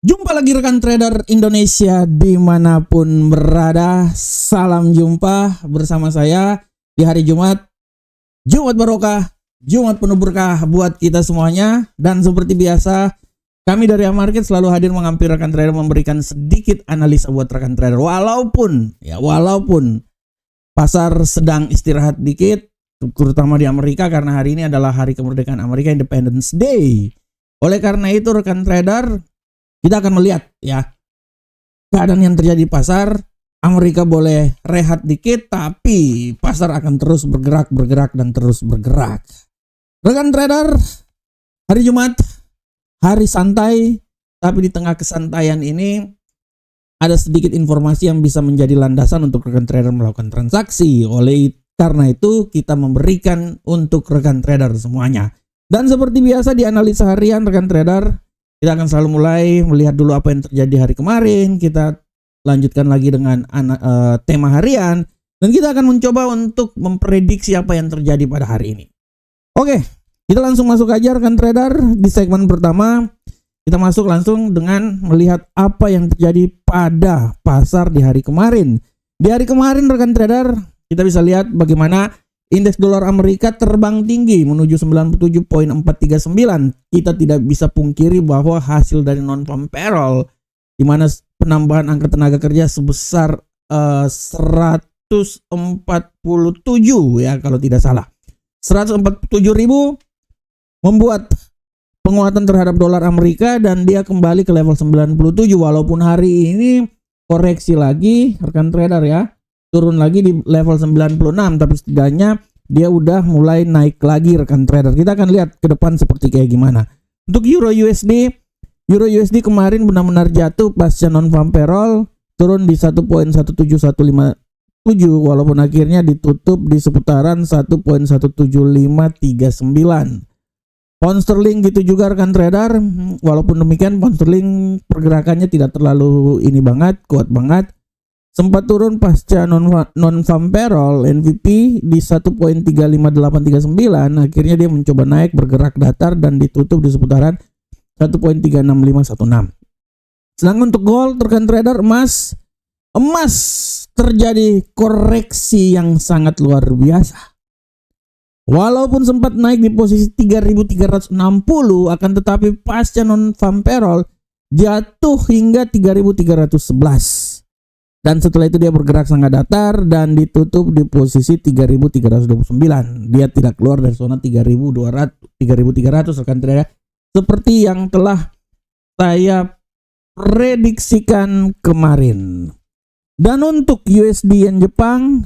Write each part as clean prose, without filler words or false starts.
Jumpa lagi rekan trader Indonesia dimanapun berada. Salam jumpa bersama saya di hari Jumat. Jumat barokah, Jumat penuh berkah buat kita semuanya. Dan seperti biasa, kami dari Amarket selalu hadir mengampiri rekan trader, memberikan sedikit analisa buat rekan trader. Walaupun pasar sedang istirahat dikit, terutama di Amerika karena hari ini adalah hari kemerdekaan Amerika, Independence Day. Oleh karena itu rekan trader, kita akan melihat ya keadaan yang terjadi di pasar. Amerika boleh rehat dikit, tapi pasar akan terus bergerak dan terus bergerak. Rekan trader, hari Jumat, hari santai, tapi di tengah kesantaian ini ada sedikit informasi yang bisa menjadi landasan untuk rekan trader melakukan transaksi. Oleh karena itu kita memberikan untuk rekan trader semuanya. Dan seperti biasa di analisa harian rekan trader, kita akan selalu mulai melihat dulu apa yang terjadi hari kemarin. Kita lanjutkan lagi dengan tema harian. Dan kita akan mencoba untuk memprediksi apa yang terjadi pada hari ini. Oke, kita langsung masuk aja rekan trader. Di segmen pertama, kita masuk langsung dengan melihat apa yang terjadi pada pasar di hari kemarin. Di hari kemarin rekan trader, kita bisa lihat bagaimana indeks dolar Amerika terbang tinggi menuju 97.439. Kita tidak bisa pungkiri bahwa hasil dari non-farm payroll, di mana penambahan angka tenaga kerja sebesar 147 ya kalau tidak salah. 147.000 membuat penguatan terhadap dolar Amerika dan dia kembali ke level 97, walaupun hari ini koreksi lagi rekan trader ya. Turun lagi di level 96, tapi setidaknya dia udah mulai naik lagi rekan trader. Kita akan lihat ke depan seperti kayak gimana. Untuk Euro USD kemarin benar-benar jatuh pasca non-farm payroll, turun di 1.17157 walaupun akhirnya ditutup di seputaran 1.17539. Pound sterling gitu juga rekan trader. Walaupun demikian pound sterling pergerakannya tidak terlalu kuat banget. Sempat turun pasca non-farm payroll NVP di 1.35839. Akhirnya dia mencoba naik, bergerak datar dan ditutup di seputaran 1.36516. Sedangkan untuk gold rekan trader, emas terjadi koreksi yang sangat luar biasa. Walaupun sempat naik di posisi 3.360, akan tetapi pasca non-farm payroll jatuh hingga 3.311. Dan setelah itu dia bergerak sangat datar dan ditutup di posisi 3.329. Dia tidak keluar dari zona 3.300 rekan trader, seperti yang telah saya prediksikan kemarin. Dan untuk USD Yen Jepang,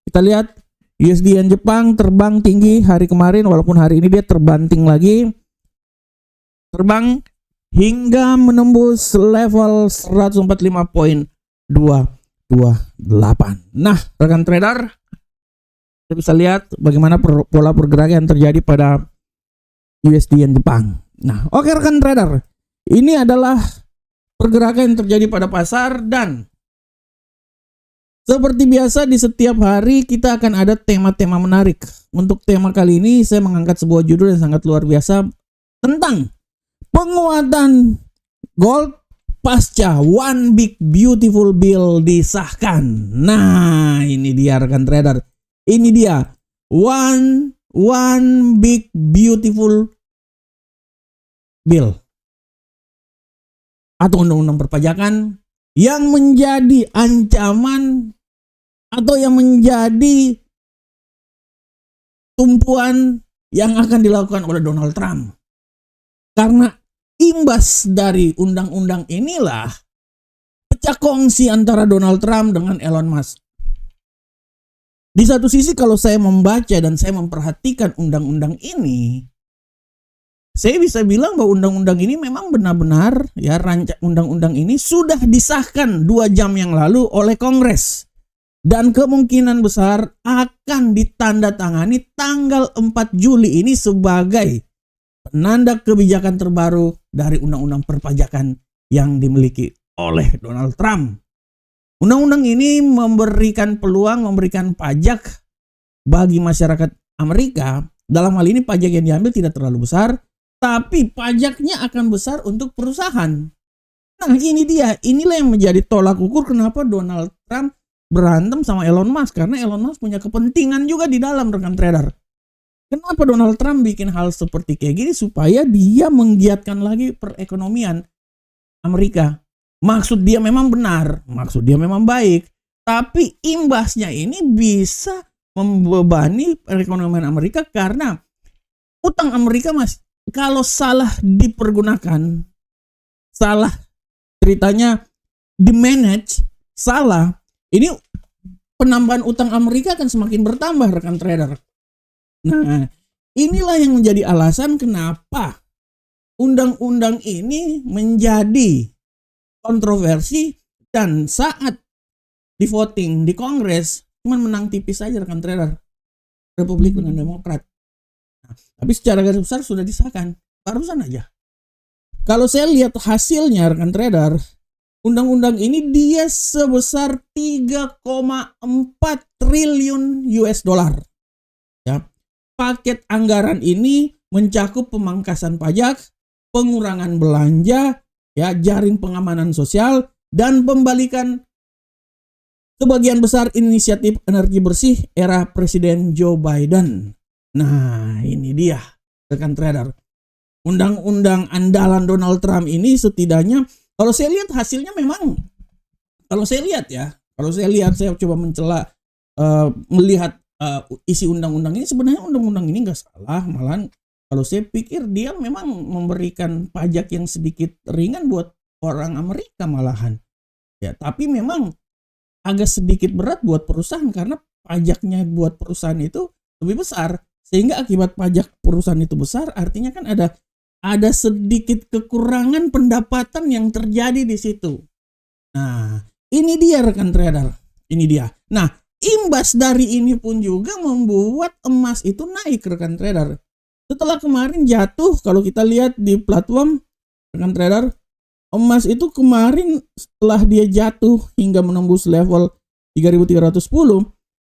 kita lihat USD Yen Jepang terbang tinggi hari kemarin, walaupun hari ini dia terbanting lagi. Terbang hingga menembus level 145.228. Nah, rekan trader, kita bisa lihat bagaimana pola pergerakan yang terjadi pada USD Yen Jepang. Nah, oke rekan trader, ini adalah pergerakan yang terjadi pada pasar dan seperti biasa di setiap hari kita akan ada tema-tema menarik. Untuk tema kali ini saya mengangkat sebuah judul yang sangat luar biasa tentang penguatan gold pasca One Big Beautiful Bill disahkan. Nah, ini dia rekan trader. Ini dia One Big Beautiful Bill atau undang-undang perpajakan yang menjadi ancaman atau yang menjadi tumpuan yang akan dilakukan oleh Donald Trump. Karena imbas dari undang-undang inilah pecah kongsi antara Donald Trump dengan Elon Musk. Di satu sisi kalau saya membaca dan saya memperhatikan undang-undang ini, saya bisa bilang bahwa undang-undang ini memang benar-benar ya, undang-undang ini sudah disahkan 2 jam yang lalu oleh Kongres. Dan kemungkinan besar akan ditandatangani tanggal 4 Juli ini sebagai penanda kebijakan terbaru dari undang-undang perpajakan yang dimiliki oleh Donald Trump. Undang-undang ini memberikan peluang, memberikan pajak bagi masyarakat Amerika. Dalam hal ini pajak yang diambil tidak terlalu besar, tapi pajaknya akan besar untuk perusahaan. Nah ini dia, inilah yang menjadi tolak ukur kenapa Donald Trump berantem sama Elon Musk. Karena Elon Musk punya kepentingan juga di dalam, rekan trader. Kenapa Donald Trump bikin hal seperti kayak gini? Supaya dia menggiatkan lagi perekonomian Amerika. Maksud dia memang benar, maksud dia memang baik, tapi imbasnya ini bisa membebani perekonomian Amerika karena utang Amerika, Mas, kalau salah dipergunakan, salah ceritanya di-manage, salah, ini penambahan utang Amerika akan semakin bertambah, rekan trader. Nah, inilah yang menjadi alasan kenapa undang-undang ini menjadi kontroversi, dan saat di voting di Kongres cuma menang tipis saja, rekan trader, Republik dengan Demokrat. Nah, tapi secara garis besar sudah disahkan barusan aja. Kalau saya lihat hasilnya, rekan trader, undang-undang ini dia sebesar 3,4 triliun US dollar. Ya. Paket anggaran ini mencakup pemangkasan pajak, pengurangan belanja, ya, jaring pengamanan sosial, dan pembalikan sebagian besar inisiatif energi bersih era Presiden Joe Biden. Nah, ini dia, rekan trader. Undang-undang andalan Donald Trump ini setidaknya, kalau saya lihat hasilnya memang, saya coba mencela, melihat isi undang-undang ini, sebenarnya undang-undang ini nggak salah, malahan kalau saya pikir dia memang memberikan pajak yang sedikit ringan buat orang Amerika malahan. Ya, tapi memang agak sedikit berat buat perusahaan karena pajaknya buat perusahaan itu lebih besar. Sehingga akibat pajak perusahaan itu besar, artinya kan ada sedikit kekurangan pendapatan yang terjadi di situ. Nah, ini dia, rekan trader. Ini dia. Nah, imbas dari ini pun juga membuat emas itu naik, rekan trader. Setelah kemarin jatuh, kalau kita lihat di platform, rekan trader, emas itu kemarin setelah dia jatuh hingga menembus level 3.310,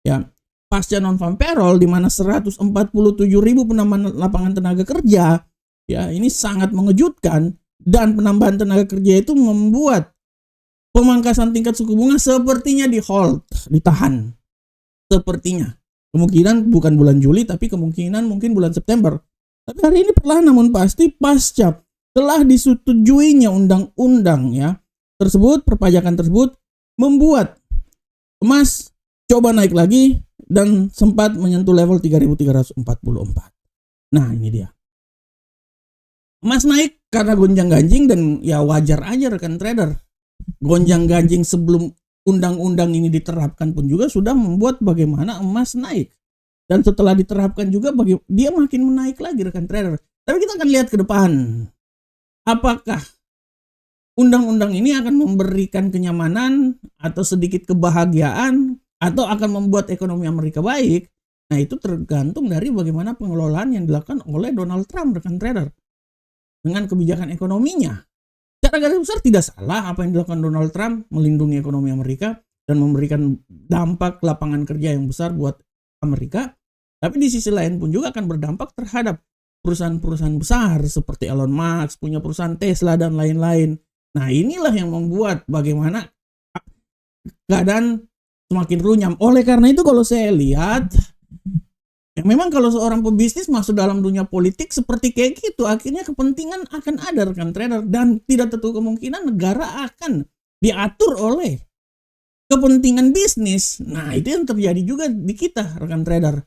ya, pasca non-farm payroll di mana 147.000 penambahan lapangan tenaga kerja, ya, ini sangat mengejutkan, dan penambahan tenaga kerja itu membuat pemangkasan tingkat suku bunga sepertinya di hold, ditahan. Sepertinya. Kemungkinan bukan bulan Juli, tapi kemungkinan mungkin bulan September. Tapi hari ini perlahan namun pasti pasca telah disetujuinya undang-undang, ya, tersebut, perpajakan tersebut membuat emas coba naik lagi dan sempat menyentuh level 3.344. Nah, ini dia. Emas naik karena gonjang-ganjing, dan ya wajar aja, rekan trader. Gonjang-ganjing sebelum undang-undang ini diterapkan pun juga sudah membuat bagaimana emas naik. Dan setelah diterapkan juga dia makin menaik lagi, rekan trader. Tapi kita akan lihat ke depan. Apakah undang-undang ini akan memberikan kenyamanan atau sedikit kebahagiaan atau akan membuat ekonomi Amerika baik? Nah, itu tergantung dari bagaimana pengelolaan yang dilakukan oleh Donald Trump, rekan trader. Dengan kebijakan ekonominya. Secara garis besar tidak salah apa yang dilakukan Donald Trump, melindungi ekonomi Amerika dan memberikan dampak lapangan kerja yang besar buat Amerika. Tapi di sisi lain pun juga akan berdampak terhadap perusahaan-perusahaan besar seperti Elon Musk, punya perusahaan Tesla dan lain-lain. Nah, inilah yang membuat bagaimana keadaan semakin runyam. Oleh karena itu kalau saya lihat, ya memang kalau seorang pebisnis masuk dalam dunia politik seperti kayak gitu, akhirnya kepentingan akan ada, rekan trader, dan tidak tertutup kemungkinan negara akan diatur oleh kepentingan bisnis. Nah, itu yang terjadi juga di kita, rekan trader.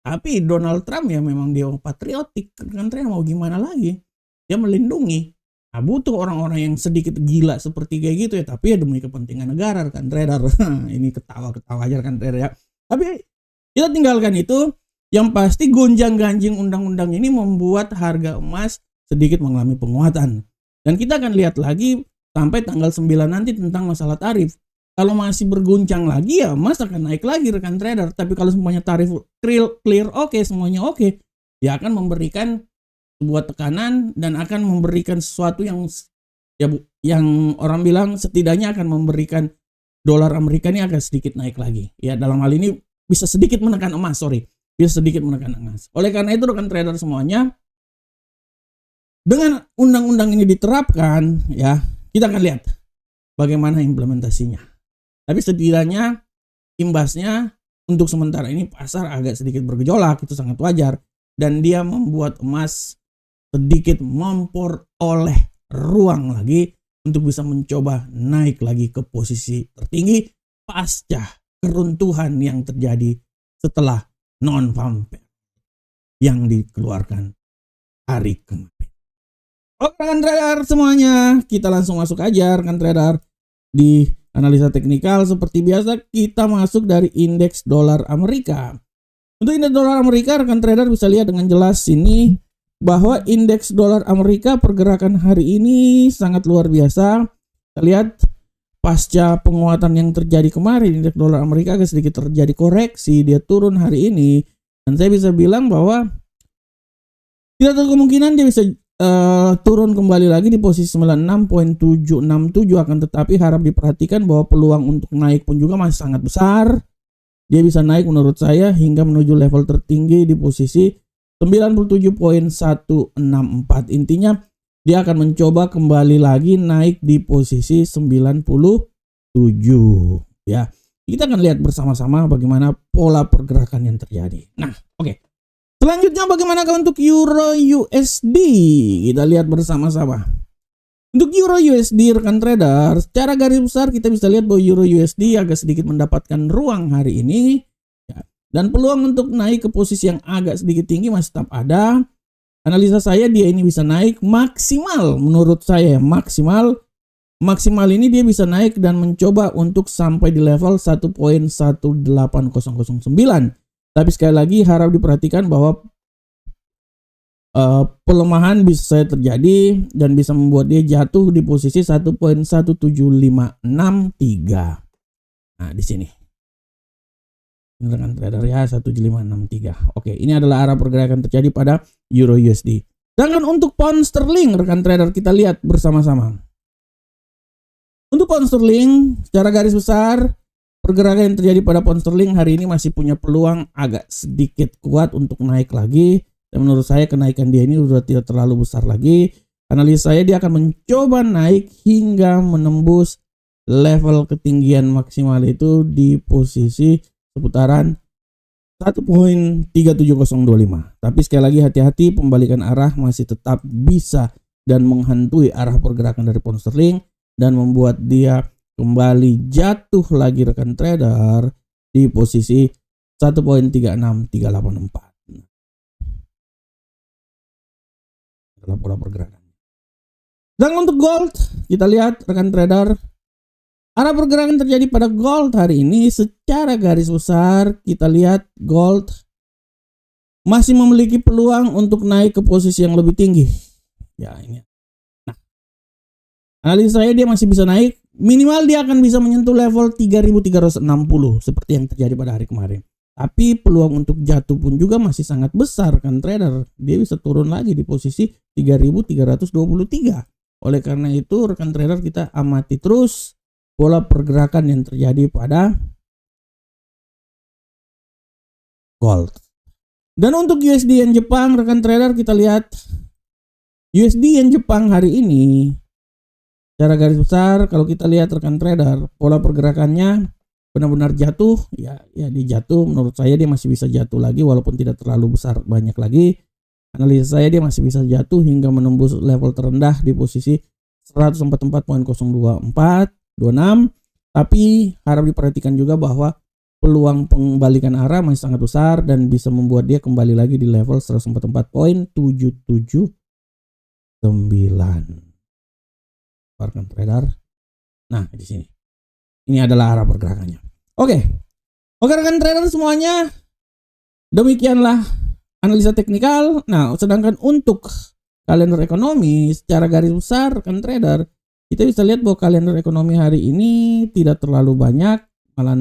Tapi Donald Trump ya memang dia patriotik, rekan trader, mau gimana lagi? Dia melindungi. Nah, butuh orang-orang yang sedikit gila seperti kayak gitu ya, tapi ya demi kepentingan negara, rekan trader. Ini ketawa-ketawa aja, rekan trader, ya. Tapi kita tinggalkan itu. Yang pasti gonjang-ganjing undang-undang ini membuat harga emas sedikit mengalami penguatan. Dan kita akan lihat lagi sampai tanggal 9 nanti tentang masalah tarif. Kalau masih berguncang lagi ya emas akan naik lagi, rekan trader. Tapi kalau semuanya tarif clear oke, semuanya oke, ya akan memberikan sebuah tekanan dan akan memberikan sesuatu yang yang orang bilang setidaknya akan memberikan dolar Amerika ini agak sedikit naik lagi. Ya, dalam hal ini bisa sedikit menekan emas, bisa sedikit menekan emas. Oleh karena itu, rekan trader semuanya, dengan undang-undang ini diterapkan, ya, kita akan lihat bagaimana implementasinya. Tapi setidaknya imbasnya untuk sementara ini pasar agak sedikit bergejolak, itu sangat wajar. Dan dia membuat emas sedikit memperoleh ruang lagi untuk bisa mencoba naik lagi ke posisi tertinggi pasca keruntuhan yang terjadi setelah non-farm yang dikeluarkan hari kemarin. Oke rekan trader semuanya, kita langsung masuk aja rekan trader di analisa teknikal. Seperti biasa kita masuk dari indeks dolar Amerika. Untuk indeks dolar Amerika rekan trader bisa lihat dengan jelas ini bahwa indeks dolar Amerika pergerakan hari ini sangat luar biasa. Kita lihat pasca penguatan yang terjadi kemarin, indeks dolar Amerika agak sedikit terjadi koreksi, dia turun hari ini. Dan saya bisa bilang bahwa tidak ada kemungkinan dia bisa turun kembali lagi di posisi 96.767, akan tetapi harap diperhatikan bahwa peluang untuk naik pun juga masih sangat besar. Dia bisa naik menurut saya hingga menuju level tertinggi di posisi 97.164. Intinya dia akan mencoba kembali lagi naik di posisi 97 ya. Kita akan lihat bersama-sama bagaimana pola pergerakan yang terjadi. Nah, oke. Selanjutnya bagaimana untuk Euro USD? Kita lihat bersama-sama. Untuk Euro USD rekan trader, secara garis besar kita bisa lihat bahwa Euro USD agak sedikit mendapatkan ruang hari ini ya. Dan peluang untuk naik ke posisi yang agak sedikit tinggi masih tetap ada. Analisa saya dia ini bisa naik maksimal, menurut saya maksimal ini dia bisa naik dan mencoba untuk sampai di level 1.18009. Tapi sekali lagi harap diperhatikan bahwa pelemahan bisa terjadi dan bisa membuat dia jatuh di posisi 1.17563. Nah, di sini. Ini rekan trader ya, 17563. Oke, ini adalah arah pergerakan terjadi pada Euro USD. Sedangkan untuk pound sterling rekan trader kita lihat bersama-sama. Untuk pound sterling secara garis besar pergerakan yang terjadi pada pound sterling hari ini masih punya peluang agak sedikit kuat untuk naik lagi. Dan menurut saya kenaikan dia ini sudah tidak terlalu besar lagi. Analisa saya dia akan mencoba naik hingga menembus level ketinggian maksimal itu di posisi seputaran 1.37025. Tapi sekali lagi hati-hati, pembalikan arah masih tetap bisa dan menghantui arah pergerakan dari pound sterling dan membuat dia kembali jatuh lagi rekan trader di posisi 1.36384. Adalah pola pergerakan. Dan untuk gold, kita lihat rekan trader, arah pergerakan terjadi pada gold hari ini secara garis besar kita lihat gold masih memiliki peluang untuk naik ke posisi yang lebih tinggi. Ya ini. Nah, analisa saya dia masih bisa naik. Minimal dia akan bisa menyentuh level 3360 seperti yang terjadi pada hari kemarin. Tapi peluang untuk jatuh pun juga masih sangat besar kan trader. Dia bisa turun lagi di posisi 3323. Oleh karena itu rekan trader kita amati terus pola pergerakan yang terjadi pada gold. Dan untuk USD yen Jepang rekan trader kita lihat USD yen Jepang hari ini secara garis besar kalau kita lihat rekan trader pola pergerakannya benar-benar jatuh ya dia jatuh. Menurut saya dia masih bisa jatuh lagi walaupun tidak terlalu besar banyak lagi. Analisa saya dia masih bisa jatuh hingga menembus level terendah di posisi 144.02426. Tapi harap diperhatikan juga bahwa peluang pembalikan arah masih sangat besar dan bisa membuat dia kembali lagi di level 144.779. Rekan trader. Nah, di sini. Ini adalah arah pergerakannya. Oke rekan trader semuanya. Demikianlah analisa teknikal. Nah, sedangkan untuk kalender ekonomi secara garis besar rekan trader, kita bisa lihat bahwa kalender ekonomi hari ini tidak terlalu banyak, malah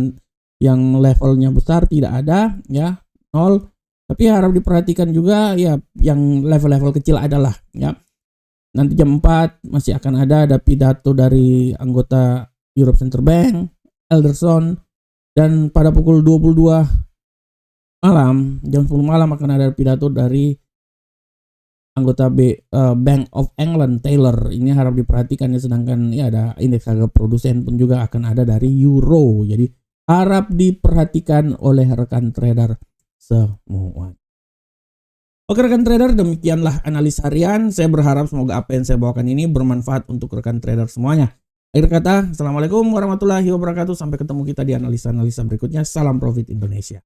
yang levelnya besar tidak ada ya, 0. Tapi harap diperhatikan juga ya yang level-level kecil adalah ya. Nanti jam 4 masih akan ada pidato dari anggota Europe Central Bank, Elderson, dan pada pukul 22 malam, jam 10 malam akan ada pidato dari anggota Bank of England Taylor ini harap diperhatikan ya, sedangkan ya ada indeks harga produsen pun juga akan ada dari euro. Jadi harap diperhatikan oleh rekan trader semua. Oke rekan trader, demikianlah analis harian. Saya berharap semoga apa yang saya bawakan ini bermanfaat untuk rekan trader semuanya. Akhir kata, Assalamualaikum warahmatullahi wabarakatuh. Sampai ketemu kita di analisa-analisa berikutnya. Salam profit Indonesia.